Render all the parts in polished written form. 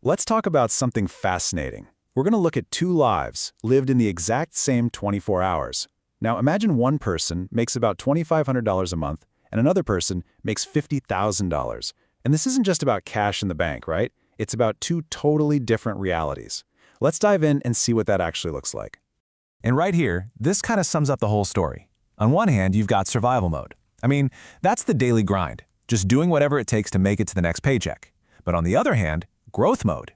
Let's talk about something fascinating. We're going to look at two lives lived in the exact same 24 hours. Now imagine one person makes about $2,500 a month and another person makes $50,000. And this isn't just about cash in the bank, right? It's about two totally different realities. Let's dive in and see what that actually looks like. And right here, this kind of sums up the whole story. On one hand, you've got survival mode. I mean, that's the daily grind, just doing whatever it takes to make it to the next paycheck. But on the other hand, growth mode.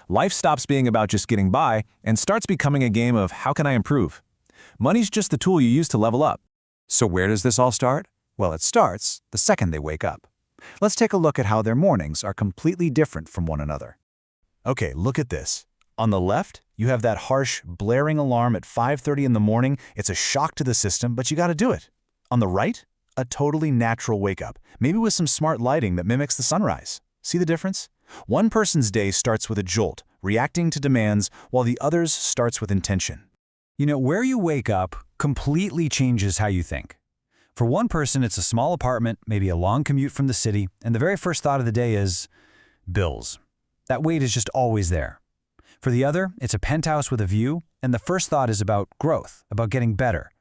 Life stops being about just getting by and starts becoming a game of how can I improve? Money's just the tool you use to level up. So where does this all start? Well, it starts the second they wake up. Let's take a look at how their mornings are completely different from one another. Okay, look at this. On the left, you have that harsh, blaring alarm at 5:30 in the morning. It's a shock to the system, but you gotta do it. On the right, a totally natural wake-up, maybe with some smart lighting that mimics the sunrise. See the difference? One person's day starts with a jolt, reacting to demands, while the other's starts with intention. You know, where you wake up completely changes how you think. For one person, it's a small apartment, maybe a long commute from the city, and the very first thought of the day is bills. That weight is just always there. For the other, it's a penthouse with a view, and the first thought is about growth, about getting better.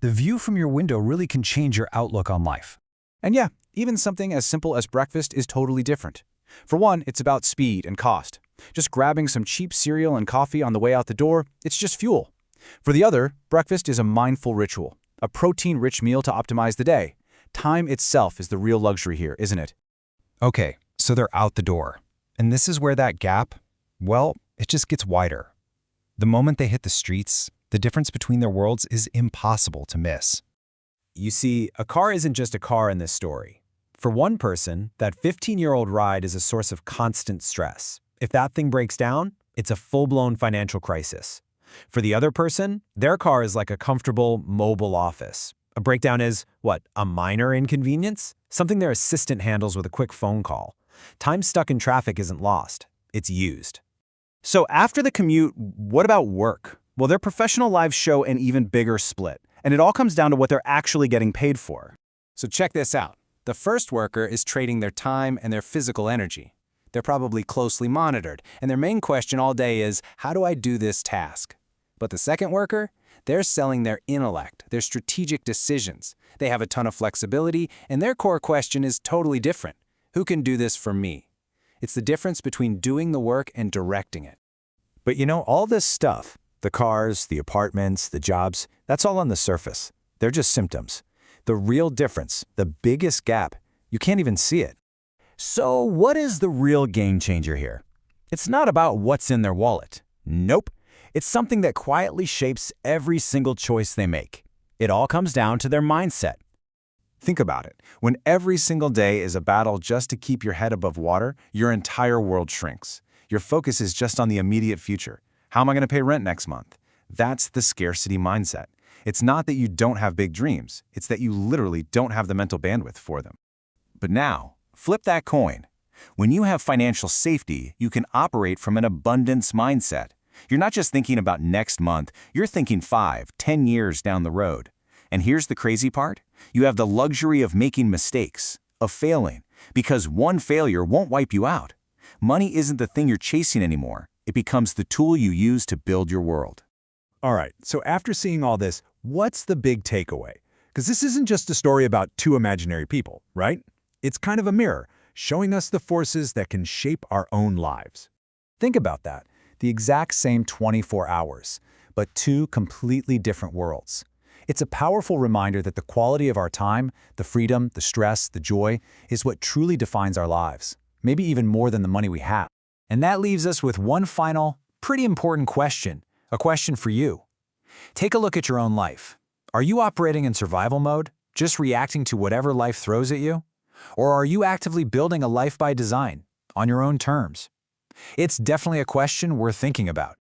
The view from your window really can change your outlook on life. And yeah, even something as simple as breakfast is totally different. For one, it's about speed and cost. Just grabbing some cheap cereal and coffee on the way out the door, it's just fuel. For the other, breakfast is a mindful ritual, a protein-rich meal to optimize the day. Time itself is the real luxury here, isn't it? Okay, so they're out the door. And this is where that gap, well, it just gets wider. The moment they hit the streets, the difference between their worlds is impossible to miss. You see, a car isn't just a car in this story. For one person, that 15-year-old ride is a source of constant stress. If that thing breaks down, it's a full-blown financial crisis. For the other person, their car is like a comfortable, mobile office. A breakdown is, what, a minor inconvenience? Something their assistant handles with a quick phone call. Time stuck in traffic isn't lost. It's used. So after the commute, what about work? Well, their professional lives show an even bigger split, and it all comes down to what they're actually getting paid for. So check this out. The first worker is trading their time and their physical energy. They're probably closely monitored, and their main question all day is, how do I do this task? But the second worker, they're selling their intellect, their strategic decisions. They have a ton of flexibility, and their core question is totally different. Who can do this for me? It's the difference between doing the work and directing it. But you know, all this stuff, the cars, the apartments, the jobs, that's all on the surface. They're just symptoms. The real difference, the biggest gap, you can't even see it. So what is the real game changer here? It's not about what's in their wallet. Nope. It's something that quietly shapes every single choice they make. It all comes down to their mindset. Think about it. When every single day is a battle just to keep your head above water, your entire world shrinks. Your focus is just on the immediate future. How am I going to pay rent next month? That's the scarcity mindset. It's not that you don't have big dreams. It's that you literally don't have the mental bandwidth for them. But now, flip that coin. When you have financial safety, you can operate from an abundance mindset. You're not just thinking about next month, you're thinking 5, 10 years down the road. And here's the crazy part. You have the luxury of making mistakes, of failing, because one failure won't wipe you out. Money isn't the thing you're chasing anymore. It becomes the tool you use to build your world. All right, so after seeing all this, what's the big takeaway? Because this isn't just a story about two imaginary people, right? It's kind of a mirror, showing us the forces that can shape our own lives. Think about that. The exact same 24 hours, but two completely different worlds. It's a powerful reminder that the quality of our time, the freedom, the stress, the joy, is what truly defines our lives, maybe even more than the money we have. And that leaves us with one final, pretty important question, a question for you. Take a look at your own life. Are you operating in survival mode, just reacting to whatever life throws at you? Or are you actively building a life by design, on your own terms? It's definitely a question worth thinking about.